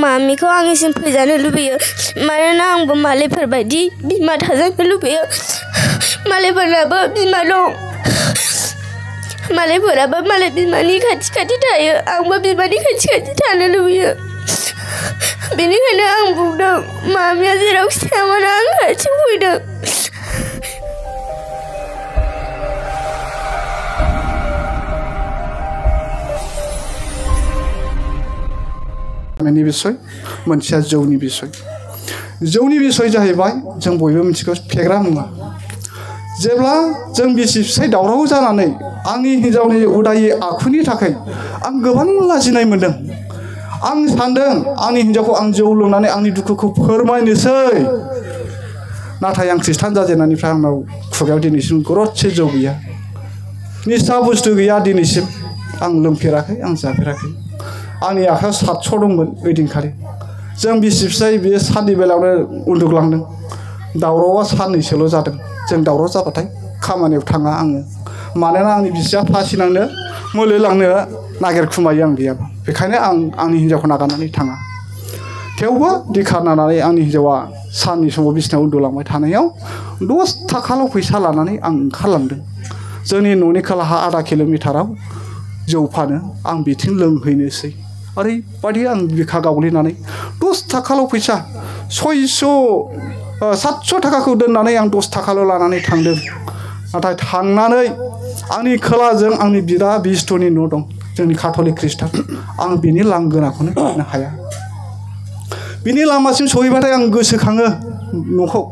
मामिखौ आंनिसिम फैजानो लुबैयो मानोना आंबो मालायफोरबायदि बिमा थाजानो लुबैयो मालायफोराबो बिमा दं मालायफोराबो मालाय बिमानि खाथि खाथि थायो आंबो बिमानि खाथि खाथि थानो लुबैयो बेनिखायनो आं बुंदों मामिया जेरावखि थाया मानो आं खाथियाव फैदों बिसय मोनसेया जौनि बिसय जाहैबाय जों बयबो मिथिगौ फेग्रा मुवा जेब्ला जों बिसि फिसाय दावराव जानानै आंनि हिन्जावनि उदायि आखुनि थाखाय आं गोबां लाजिनाय मोनदों आं सानदों आंनि हिन्जावखौ आं जौ लोंनानै आंनि दुखुखौ फोरमायनोसै नाथाय आं खृष्टान जाजेननायनिफ्राय आंनाव खुगायाव दिनैसिम गरदसे जौ गैया निसा बुस्थु गैया दिनैसिम आं लोंफेराखै आं जाफेराखै आंनि आखायाव 700 दंमोन ओइदिनखालि जों बिसि फिसाय बे साननि बेलायावनो उन्दुग्लांदों दावरावआ साननैसोल' जादों जों दावराव जाबाथाय खामानियाव थाङा आङो मानोना आंनि बिसिया फासि नांनो मुलि लांनो नागिरखुमायो आं गैयाबा बेखायनो आं आंनि हिन्जावखौ नागारनानै थाङा थेवबो दिखार नांनानै आंनि हिन्जावा साननि समाव बिसिनायाव उन्दुलांबाय थानायाव 10 थाखाल' फैसा लानानै आं ओंखारलांदों जोंनि न'नि खोलाहा आधा किल'मिटाराव जौ फानो आं बिथिं लोंहैनोसै ओरैबायदि आं बिखा गावलिनानै 10 थाखाल' फैसा 700 थाखाखौ दोननानै आं 10 थाखाल' लानानै थांदों नाथाय थांनानै आंनि खोलाजों आंनि बिदा बिस्थुनि न' दं जोंनि काथलिक खृष्टान आं बिनि लांगोनाखौनो थांनो हाया बिनि लामासिम सहैबाथाय आं गोसोखाङो न'खौ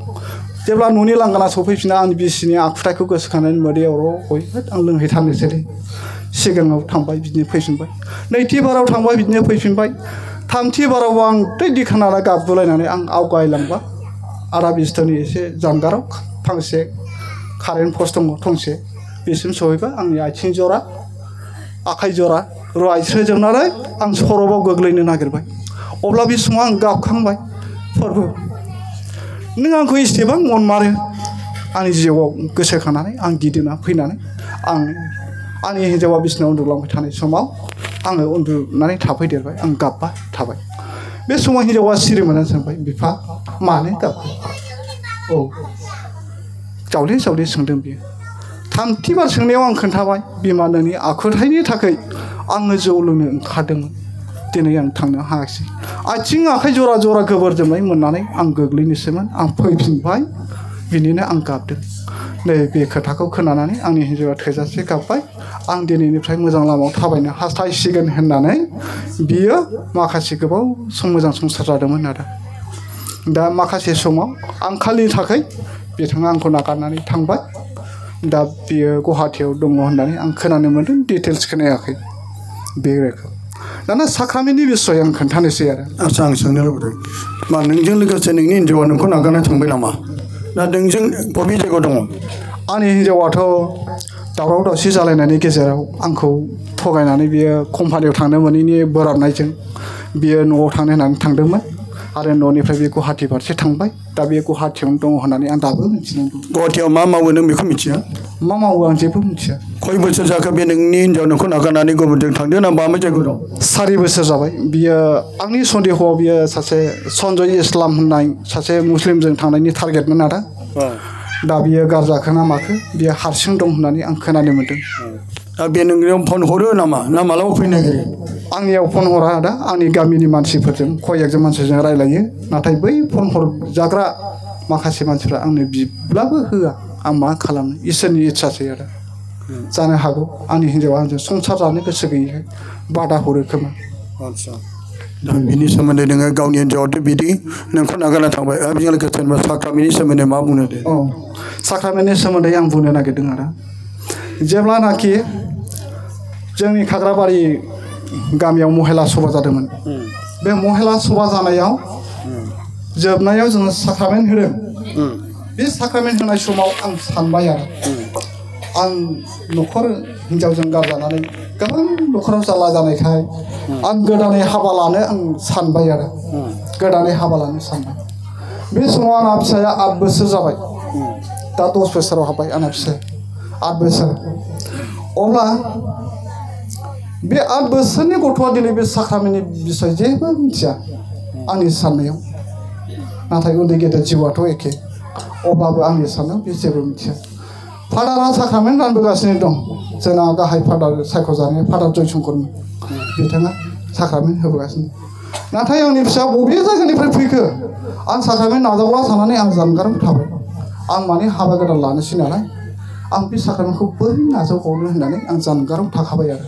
जेब्ला न'नि लांगोना सफैफिना आंनि बिसिनि आखुथायखौ गोसोखांनानै मोदैयाव र'होद आं लोंहैथारनोसै सिगाङाव थांबाय बिदिनो फैफिनबाय नैथि बाराव थांबाय बिदिनो फैफिनबाय थामथि बाराव आं दै दिखांनानै गाबगुलायनानै आं आवगायलांबा आधा बिस्थोनि एसे जानगाराव फांसे कारेन्ट पस्ट दङ थंसे बेसिम सहैबा आंनि आथिं जरा आखाइ जरा रुवायस्रोजोबनानै आं सरबाव गोग्लैनो नागिरबाय अब्ला बे समाव आं गाबखांबाय फोरबो नों आंखौ एसेबां अनमारो आंनि जिउआव गोसोखांनानै आं गिदिंना फैनानै आंनि हिन्जावा बिसिनायाव उन्दुलांबाय थानाय समाव आङो उन्दुनानै थाफैदेरबाय आं गाबबा थाबाय बे समाव हिन्जावा सिरि मोननानै सोंबाय बिफा मानो गाबखो औ जावले जावले सोंदों बियो थामथि बार सोंनायाव आं खोन्थाबाय बिमा नोंनि आखुथायनि थाखाय आङो जौ लोंनो ओंखारदोंमोन दिनै आं थांनो हायाखिसै आथिं आखाइ जरा जरा गोबोर जोबनाय मोननानै आं गोग्लैनोसैमोन आं फैफिनबाय बिनिनो आं गाबदों नै बे खोथाखौ खोनानानै आंनि हिन्जावा थोजासे गाबबाय आं दिनैनिफ्राय मोजां लामायाव थाबायनो हास्थायसिगोन होननानै बियो माखासे गोबाव सम मोजां संसार जादोंमोन आरो दा माखासे समाव आंखालनि थाखाय बिथाङा आंखौ नागारनानै थांबाय दा बियो गुवाहाटीयाव दङ होननानै आं खोनानो मोन्दों डिटेल्स खोनायाखै बे रोखोम दाना साक्रामेन्टनि बिसय आं खोन्थानोसै आरो आच्चा आं सोंनो लुबैदों मा नोंजों लोगोसे नोंनि हिन्जावा नोंखौ नागारना थांबाय नामा दा नोंजों बबे जायगायाव दङ आंनि हिन्जावाथ' दावराव दावसि जालायनायनि गेजेराव आंखौ थगायनानै बियो कम्पानियाव थांनो मोनैनि बोराबनायजों बियो न'आव थांनो होननानै थांदोंमोन आरो न'निफ्राय बे गुवाहाटी फारसे थांबाय दा बे गुवाहाटीयावनो दङ होननानै आं दाबो मिथिनाय दं गुवाहाटीयाव मा मावो नों बेखौ मिथिया मा मावो आं जेबो मिथिया खय बोसोर जाखो बे नोंनि हिन्जाव नोंखौ नागारनानै गुबुनजों थांदों ना माबा जायगायाव दं 4 बोसोर जाबाय बियो आंनि सन्देहआव बियो सासे सन्जय इस्लाम होननाय सासे मुस्लिमजों थांनायनि टारगेटमोन आरो दा बियो गारजाखो ना माखो बियो हारसिं दं होननानै आं खोनानो मोन्दों दा बे नोंनियाव फन हरो नामा ना मालाबा फैनो नागिरो आंनियाव फन हरा दा आंनि गामिनि मानसिफोरजों कयेकजन मानसिजों रायलायो नाथाय बै फन हरजाग्रा माखासे मानसिफ्रा आंनो बिब्लाबो होआ आं मा खालामनो इसोरनि इच्छासै आरो जानो हागौ आंनि हिन्जावा आंजों संसार जानो गोसो गैयैखाय बादा हरो खोमा आच्चा दा बिनि सोमोन्दै नोङो गावनि हिन्जावाथ' बिदि नोंखौ नागारना थांबाय आरो बेजों लोगोसे साक्रामेन्टनि सोमोन्दै मा बुंनो दे औ साक्रामेन्टनि सोमोन्दै आं बुंनो नागिरदों आरो जेब्लानाखि जोंनि खाग्राबारि गामियाव महिला सभा जादोंमोन बे महिला सभा जानायाव जोबनायाव जोङो साक्रामेन्ट होदों बे साक्रामेन्ट होनाय समाव आं सानबाय आरो आं न'खर हिन्जावजों गारजानानै गोबां न'खराव जारला जानायखाय आं गोदानै हाबा लानो आं सानबाय आरो गोदानै हाबा लानो सानबाय बे समाव आंना फिसाया 8 बोसोर जाबाय दा 10 बोसोराव हाबबाय आंना फिसाया 8 बोसोर अब्ला बे 8 बोसोरनि गथ'आ दिनै बे साक्रामेन्टनि बिसय जेबो मिथिया आंनि साननायाव नाथाय उन्दै गेदेर जिउआथ' एखे अब्लाबो आंनि साननायाव बे जेबो मिथिया फादारा साक्रामेन्ट रानबोगासिनो दं जोंना गाहाय फादार सायख'जानाय फादार जयशंकरमोन बिथाङा साक्रामेन्ट होबोगासिनो नाथाय आंनि फिसा बबे जायगानिफ्राय फैखो आं साक्रामेन्ट नाजावला साननानै आं जानगाराव थाबाय आं माने हाबा गोदान लानोसै नालाय आं बे साक्रामेन्टखौ बोरै नाजावबावनो होननानै आं जानगाराव थाखाबाय आरो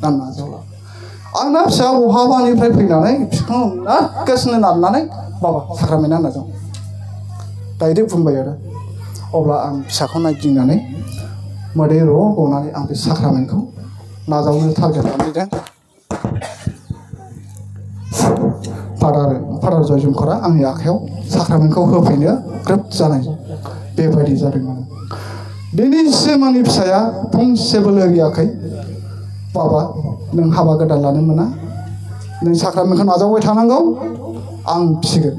आं नाजावला आंना फिसा बहाबानिफ्राय फैनानै बिफां नारगासिनो नारनानै बाबा साक्रामेन्टआ नाजाव डाइरेक्ट बुंबाय आरो अब्ला आं फिसाखौ नायगिंनानै मोदै र' गनानै आं बे साक्रामेन्टखौ नाजावनो टारगेट लानायदों फादार जयशंकरा आंनि आखायाव साक्रामेन्टखौ होफैनो ग्रोब जानाय बेबायदि जादोंमोन दिनैसिम आंनि फिसाया फंसेबो लोरियाखै बाबा नों हाबा गोदान लानो मोना नों साक्रामेन्टखौ नाजावबाय थानांगौ आं फिसिगोन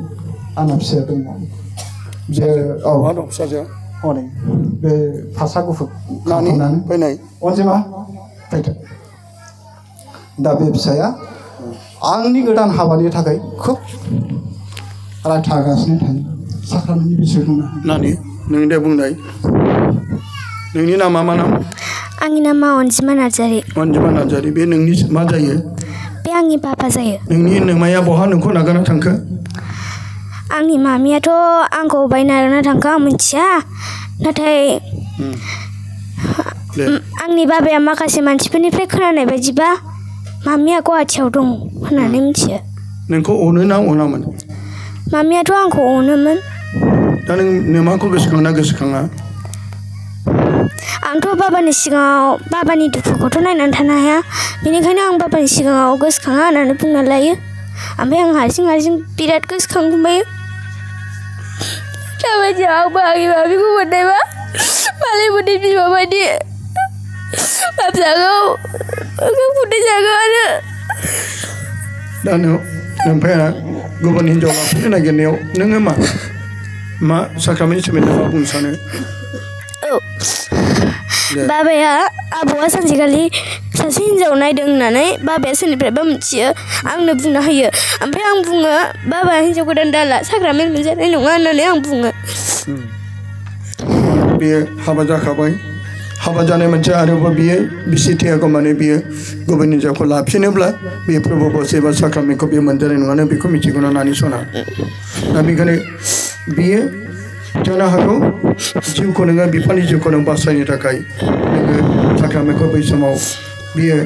आंना फिसाया दङ बे हनै बे फास्रा गुफुर फैनाय अनजिमा फैदो दा बे फिसाया आंनि गोदान हाबानि थाखाय खोब रायथागासिनो थायो साक्रामेन्टनि बिसयखौनो नानि नों दे बुंनाय नोंनि नामा मा नाम आंनि नामा अनजिमा नार्जारि बे नोंनि मा जायो बे आंनि बाबा जायो नोंनि नोमाया बहा नोंखौ नागारना थांखो आंनि मामियाथ' आंखौ बाय नागारना थांखो आं मिथिया नाथाय आंनि बाबाया माखासे मानसिफोरनिफ्राय खोनानाय बायदिबा मामिया गुवाहाटियाव दं होननानै मिथियो नोंखौ अनो ना अनामोन मामियाथ' आंखौ अनोमोन दा नों नोमाखौ गोसोखांना गोसोखाङा आंथ' बाबानि सिगाङाव बाबानि दुखुखौथ' नायनानै थानो हाया बेनिखायनो आं बाबानि सिगाङाव गोसोखाङा होननानै बुंना लायो ओमफ्राय आं हारसिं बिराद गोसोखांबाय दाबायदियाव आंबो आंनि मामिखौ मोननायबा मालायफोरनि बिमा बायदि फिसाखौ फुदै जागौ आरो दा नोमफाया गुबुन हिन्जाव लाफैनो नागिरनायाव नोङो मा साक्रामेन्टनि सोमोन्दै मा बुंनो सानो बाबाया आबौआ सानसेखालि सासे हिन्जाव नायदों होननानै बाबाया सोरनिफ्रायबा मिथियो आंनो बुंना होयो ओमफ्राय आं बुङो बाबा हिन्जाव गोदान दाला साक्रामेन्ट मोनजानाय नङा होननानै आं बुङो बेयो हाबा जाखाबाय हाबा जानाय मोनसे आरोबाव बियो बिसि थैयागौ माने बियो गुबुन हिन्जावखौ लाफिनोब्ला बे प्रभुबस एबा साक्रामेन्टखौ बेयो मोनजानाय नङा बेखौ मिथिगौना नानि सना दा बेखायनो बियो जानो हागौ जिउखौ नोङो बिफानि जिउखौ नों बासायनो थाखाय नोङो साक्रामेन्टखौ बै समाव बियो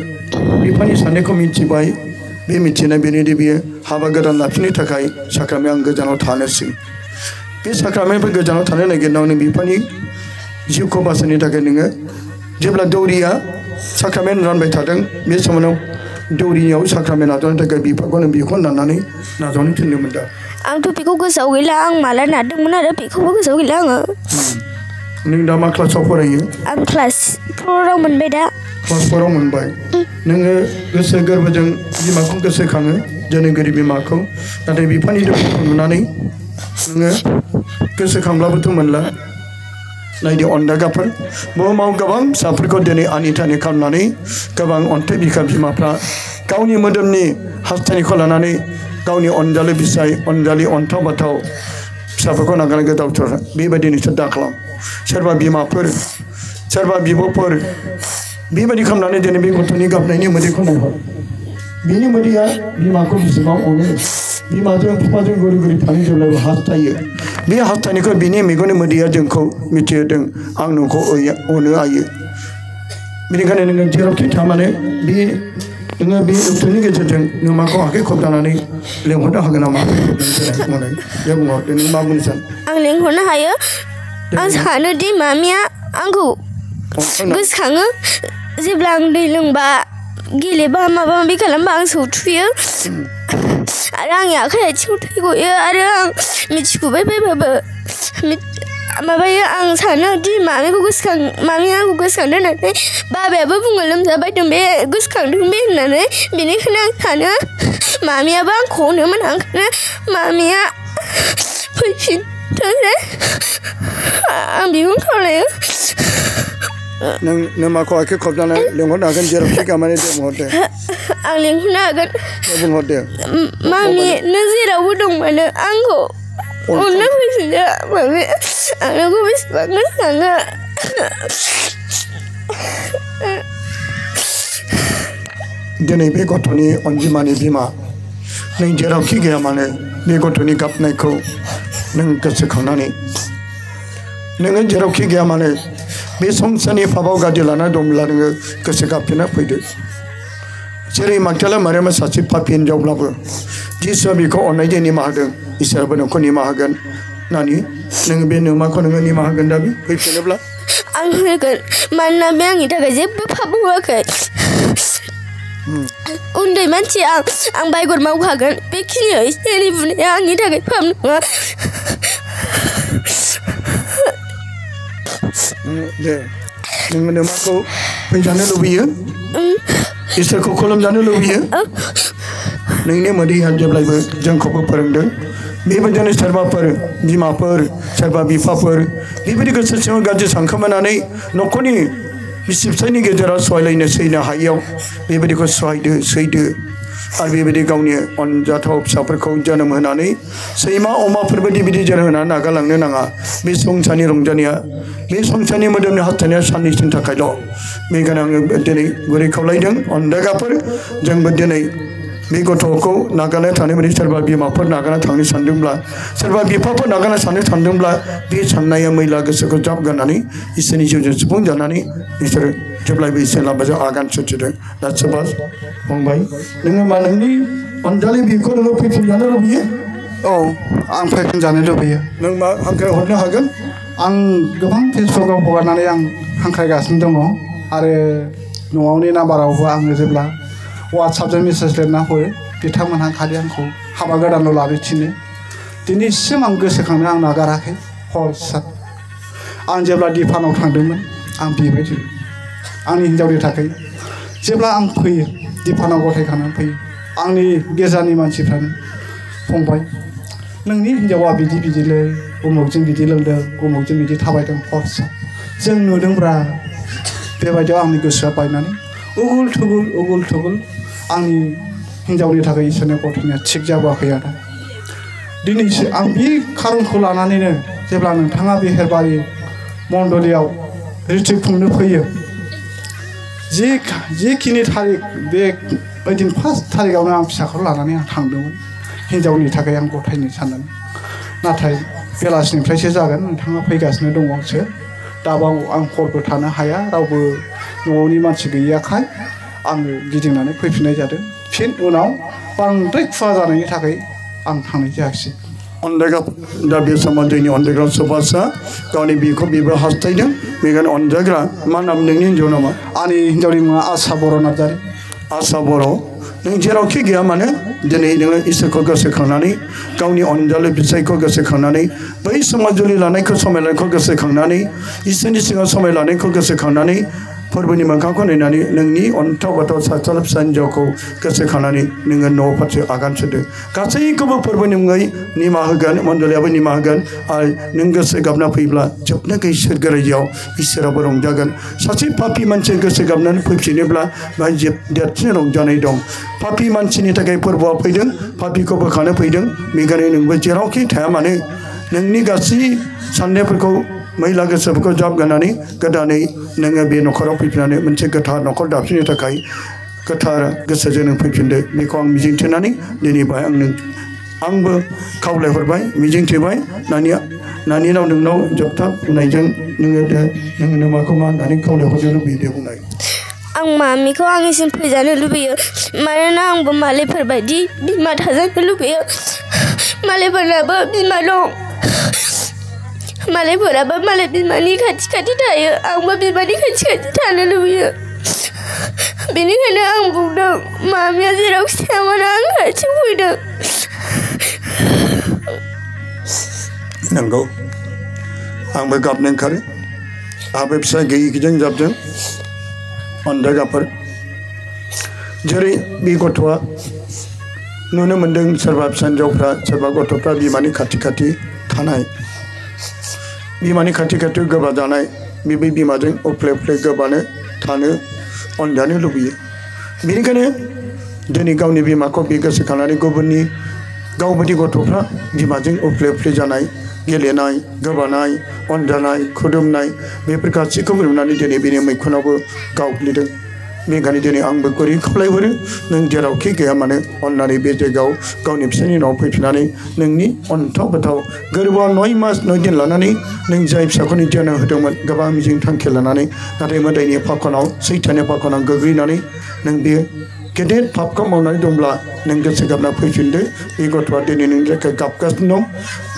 बिफानि साननायखौ मिथिबाय बे मिथिनाय बेनोदि बियो हाबा गोदान लाफिननो थाखाय साक्रामेन्ट आं गोजानाव थानोसै बे साक्रामेन्टफोर गोजानाव थानो नागिरनायाव नों बिफानि जिउखौ बासायनो थाखाय नोङो जेब्ला दौरिया साक्रामेन्ट रानबाय थादों बे समाव दौरियाव साक्रामेन्ट नाजावनो थाखाय बिफाखौ नों बेखौ नारनानै नाजावनो थिनदोंमोन दा आंथ' बेखौ गोसोआव गैला आं माला नारदोंमोन आरो बेखौबो गोसोआव गैला आङो नों दा मा क्लासाव फरायो आं क्लास 4आव मोनबाय दा क्लास 4आव मोनबाय नोङो गोसो गोरबोजों बिमाखौ गोसोखाङो जोनोमगिरि बिमाखौ नाथाय बिफानि दुखुखौ नुनानै नोङो गोसोखांब्लाबोथ' मोनला नायदो अनदागाफोर बुहुमाव गोबां फिसाफोरखौ दिनै आनिथानि खालामनानै गोबां अन्थाइ बिखा बिमाफ्रा गावनि मोदोमनि हास्थायनायखौ लानानै गावनि अनजालि बिसाय अनजालि अन्थाव बाथाव फिसाफोरखौ नागारनो गोदावथार बेबायदि नोंसोर दा खालाम सोरबा बिमाफोर सोरबा बिब'फोर बेबायदि खालामनानै दिनै बे गथ'नि गाबनायनि मोदैखौ नायहर बिनि मोदैया बिमाखौ बेसेबां अनो बिमाजों बिफाजों गोरि गोरि थानो जेब्लाबो हास्थायो बे हास्थायनायखौ बिनि मेगननि मोदैया जोंखौ मिथिहोदों आं नोंखौ अनो आयो बेनिखायनो नोङो जेरावखि थानानै नोङो बे डक्टरनि गेजेरजों नोमाखौ आखाइ खबजानानै लेंहरनो हागोन नामा बे बुंहरदो नों मा बुंनो सानो आं लेंहरनो हायो आं सानोदि मामिया आंखौ गोसोखाङो जेब्ला आं दै लोंबा गेलेबा माबा माबि खालामबा आं सौथुयो आरो आंनि आखाइ आथिङाव थै गयो आरो आं मिथिगुबाय बायबाबो माबायो आं सानो दि मामिया आंखौ गोसोखांदों होननानै बाबायाबो बुङो लोमजाबायदों बे गोसोखांदों बे होननानै बेनिखायनो आं सानो मामियाबो आंखौ अनोमोन ओंखायनो मामिया फैफिनथों आं बेखौनो खावलायो नों माखौ आखाइ खबजानाय लेंहरनो हागोन जेरावखि गामानि दे बुंहरदो आं लेंहरनो हागोन बुंहरदो मामि नों जेरावबो mana angko Unda bisa mami anakku bisa banget sangat Dini be gotoni onjimani bima neng jerau ki gaya mana be gotoni gapnai ko neng gosoखांनानै नोङो जेरावखि गैया मानो बे संसारनि फाबाव गाज्रि लाना दंब्ला नोङो गोसो गाबफिनना फैदो जेरै मागदाला मारियामा सासे पापि हिनजावब्लाबो जिसुआ बिखौ अननायजों निमाहा होदों इसोराबो नोंखौ निमाहा होगोन नानि नोङो बे नोमाखौ नोङो निमाहा होगोन दा फैफिनोब्ला आं होगोन मानोना बे आंनि थाखाय जेबो पाप मावाखै उन्दै मानसि आं बायगर मावखागोन बेखिनियाव एसे एनै बुनाया आंनि थाखाय पाप नङा दे नोङो नोमाखौ फैजानो लुबैयो इसोरखौ खुलुमजानो लुबैयो नोंनि मोदैया जेब्लायबो जोंखौबो फोरोंदों बेबायदिनो सोरबाफोर बिमाफोर सोरबा बिफाफोर बेबायदि गोसो सिङाव गाज्रि सानखोमानानै न'खरनि बिसि फिसायनि गेजेराव सहायलायनो सैनो हायैयाव बेबायदिखौ सहायदो सैदो आरो बेबायदि गावनि अनजाथाव फिसाफोरखौ जोनोम होनानै सैमा अमाफोरबायदि बिदि जोनोम होनानै नागारलांनो नाङा बे संसारनि रंजानाया बे संसारनि मोदोमनि हास्थायनाया साननैसोनि थाखायल' बेनिखायनो आङो दिनै गुरै खावलायदों अनदाइगाफोर जोंबो दिनै बे गथ'खौ नागारना थांनो बायदि सोरबा बिमाफोर नागारना थांनो सानदोंब्ला सोरबा बिफाफोर नागारना थांनो सानदोंब्ला बे साननाया मैला गोसोखौ ज्राब गारनानै इसोरनि जिउजों सुफुंजानानै बिसोरो जेब्लायबो इसोर लामाजों आगान सुरथिदों दा सुभाष फंबाय नोङो मा नोंनि अनजालि बिखौ नोङो फैफिनजानो लुबैयो औ आं फैफिनजानो लुबैयो नों मा हांख्राय हरनो हागोन आं गोबां फेसबुकआव हगारनानै आं हांख्रायगासिनो दङ आरो न'आवनि नाम्बारावबो आङो जेब्ला वाट्सएपजों मेसेज लिरना हरो बिथांमोनहा खालि आंखौ हाबा गोदानल' लानो थिनो दिनैसिम आं गोसोखांनो आं नागाराखै हर सान आं जेब्ला दिफानाव थांदोंमोन आं बेबायदि आंनि हिन्जावनि थाखाय जेब्ला आं फैयो दिफानाव गथायखांनानै फैयो आंनि गेजेरनि मानसिफ्रानो फंबाय नोंनि हिन्जावा बिदि बिदिलै उमुकजों बिदि लोंदों उमुकजों बिदि थाबायदों हर सान जों नुदोंब्रा बेबायदियाव आंनि गोसोआ बायनानै उगुल थुगुल आंनि हिन्जावनि थाखाय इसोरनि गथायनाया थिग जाबोआखै आरो दिनैसो आं बे खारनखौ लानानैनो जेब्ला नोंथाङा बे हेरबारि मण्डलियाव रिट्रिट खुंनो फैयो जिखिनि थारिख बे ओइदिन फार्स्ट थारिखआवनो आं फिसाखौ लानानै आं थांदोंमोन हिन्जावनि थाखाय आं गथायनो साननानै नाथाय बेलासिनिफ्रायसो जागोन नोंथाङा फैगासिनो दङसो दाबाव आं हरबो थानो हाया रावबो न'नि मानसि गैयाखाय आङो गिदिंनानै फैफिननाय जादों फिन उनाव बांद्राय खुवा जानायनि थाखाय आं थांनाय जायाखिसै अनदाइगा दा बे समाव जोंनि अनदाइग्रा सुभाषआ गावनि बिखौ बेबो हास्थायदों बेखायनो अनजाग्रा मा नाम नोंनि हिन्जाव नामा आंनि हिन्जावनि मुङा आसा बर' नार्जारि आसा बर' नों जेरावखि गैया मानो दिनै नोङो इसोरखौ गोसोखांनानै गावनि अनजालु बिसायखौ गोसोखांनानै बै समाव जुलि लानायखौ समायलायनायखौ गोसोखांनानै इसोरनि सिगाङाव समायलायनायखौ गोसोखांनानै फोरबोनि मोखांखौ नायनानै नोंनि अन्थाव बाथाव सासेल फिसा हिन्जावखौ गोसोखांनानै नोङो न' फारसे आगान सुरदो गासैखौबो फोरबोनि मुङै निमाहा होगोन मण्डलियाबो निमाहा होगोन आरो नों गोसो गाबना फैब्ला जोबनो गैसोर गोरायजोआव इसोराबो रंजागोन सासे पापि मानसि गोसो गाबनानै फैफिनोब्ला बेहाय देरसिन रंजानाय दं पापि मानसिनि थाखाय फोरबोआ फैदों पापिखौ बोखानो फैदों बेखायनो नोंबो जेरावखि थाया मानो नोंनि गासै साननायफोरखौ मैला गोसोफोरखौ ज्राब गारनानै गोदानै नोङो बे न'खराव फैफिननानै मोनसे गोथार न'खर दाफिननो थाखाय गोथार गोसोजों नों फैफिनदो बेखौ आं मिजिंथिनानै दिनै बाहाय आंबो खावलायहरबाय मिजिंथिबाय नानिनाव नोंनाव जोबथा बुंनायजों नोङो माखौ मा होननानै खावलायहरनो लुबैयो दे बुंनाय आं मामिखौ आंनिसिम फैजानो लुबैयो मानोना आंबो मालायफोर बायदि बिमा थाजानो लुबैयो मालायफोराबो बिमा दं मालायफोराबो मालाय बिमानि खाथि खाथि थायो आंबो बिमानि खाथि खाथि थानो लुबैयो बेनिखायनो आं बुंदों मामिया जेरावखि थाया मानो आं खाथियाव फैदों नंगौ आंबो गाबनो ओंखारो आंबो फिसा गैयिजों जाबदों अनदाइगाफोर जेरै बे गथ'आ नुनो मोन्दों सोरबा फिसा हिन्जावफ्रा सोरबा गथ'फ्रा बिमानि खाथि खाथि थानाय बिमानि खाथि खाथि गोबा जानाय बे बिमाजों उफ्ले उफ्ले गोबानो थानो अनजानो लुबैयो बेनिखायनो दिनै गावनि बिमाखौ बे गोसोखांनानै गुबुननि गावबादि गथ'फ्रा बिमाजों उफ्ले उफ्ले जानाय गेलेनाय गोबानाय अनजानाय खुदुमनाय बेफोर गासैखौबो नुनानै दिनै बेनि मैखुनावबो गावग्लिदों बेनिखायनो दिनै आंबो गुरै खावलायहरो नों जेरावखि गैया मानो अननानै बे जायगायाव गावनि फिसानि न'आव फैफिननानै नोंनि अनथाव बाथाव गोरबोआव 9 मास 9 दिन लानानै नों जाय फिसाखौनि जोनोम होदोंमोन गोबां मिजिं थांखि लानानै नाथाय मोदायनि फाखनाव सैताननि फाखनाव गोग्लैनानै नों बे गेदेर पापखौ मावनानै दंब्ला नों गोसो गाबना फैफिनदो बे गथ'आ दिनै नोंनि थाखाय गाबगासिनो दं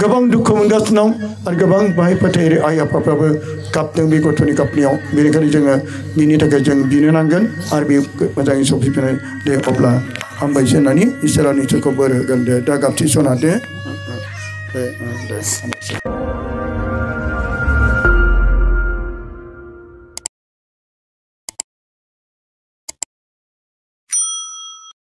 गोबां दुखु मोनगासिनो दं आरो गोबां बाहाय फोथायरि आइ आफाफ्राबो गाबदों बे गथ'नि गाबनायाव बेनिखायनो जोङो बिनि थाखाय जों बिनो नांगोन आरो बे मोजाङै सफैफिननाय दे अब्ला हामबायसै होननानै इसोरा निसयखौ बोर होगोन दे दा गाबथि सना दे